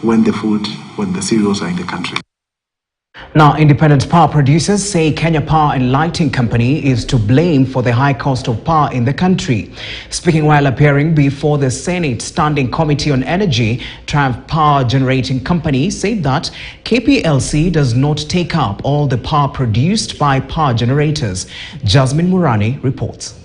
when the cereals are in the country. Now, independent power producers say Kenya Power and Lighting Company is to blame for the high cost of power in the country. Speaking while appearing before the Senate Standing Committee on Energy, Triumph Power Generating Company said that KPLC does not take up all the power produced by power generators. Jasmine Murani reports.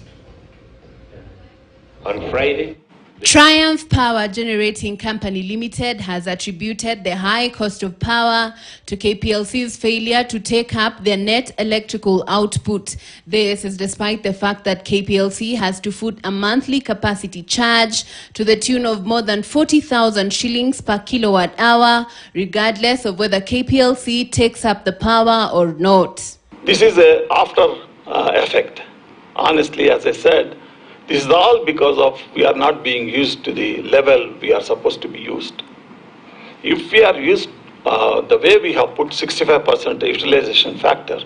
On Friday, Triumph Power Generating Company Limited has attributed the high cost of power to KPLC's failure to take up their net electrical output. This is despite the fact that KPLC has to foot a monthly capacity charge to the tune of more than 40,000 shillings per kilowatt hour, regardless of whether KPLC takes up the power or not. This is an after effect. Honestly, as I said, this is all because of we are not being used to the level we are supposed to be used. If we are used the way we have put 65% utilization factor,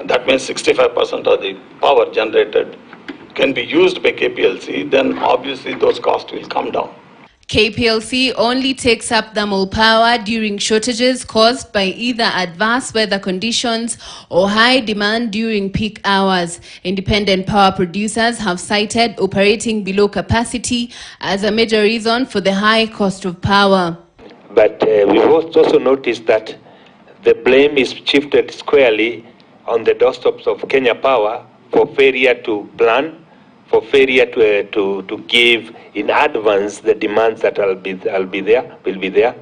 that means 65% of the power generated can be used by KPLC, then obviously those costs will come down. KPLC only takes up thermal power during shortages caused by either adverse weather conditions or high demand during peak hours. Independent power producers have cited operating below capacity as a major reason for the high cost of power. but we've also noticed that the blame is shifted squarely on the doorsteps of Kenya Power for failure to plan, for failure to give in advance the demands that will be there.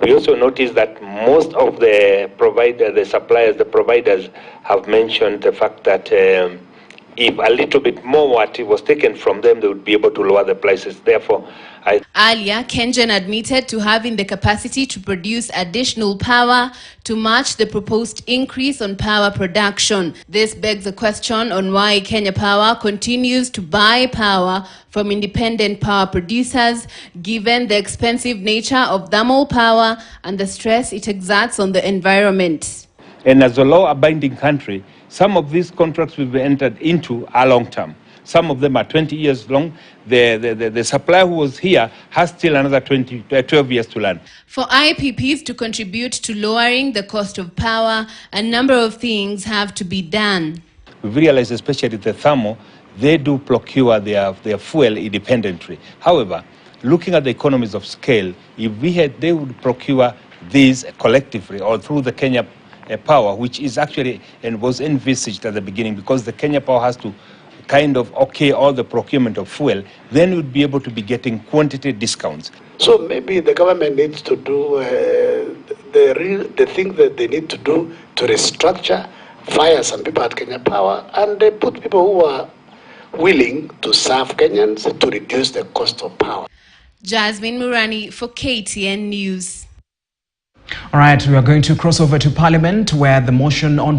We also noticed that most of the providers have mentioned the fact that if a little bit more water was taken from them, they would be able to lower the prices. Therefore, earlier, KenGen admitted to having the capacity to produce additional power to match the proposed increase on power production. This begs a question on why Kenya Power continues to buy power from independent power producers, given the expensive nature of thermal power and the stress it exerts on the environment. And as a law-abiding country, some of these contracts we've entered into are long-term. Some of them are 20 years long. The supplier who was here has still another 12 years to learn. For IPPs to contribute to lowering the cost of power, a number of things have to be done. We've realized, especially the thermal, they do procure their fuel independently. However, looking at the economies of scale, if they would procure these collectively or through the Kenya Power, which is actually and was envisaged at the beginning, because the Kenya Power has to kind of okay all the procurement of fuel, then we'd be able to be getting quantity discounts. So maybe the government needs to do the thing that they need to do to restructure, fire some people at Kenya Power, and they put people who are willing to serve Kenyans to reduce the cost of power. Jasmine Murani for KTN News. All right, we are going to cross over to Parliament, where the motion on by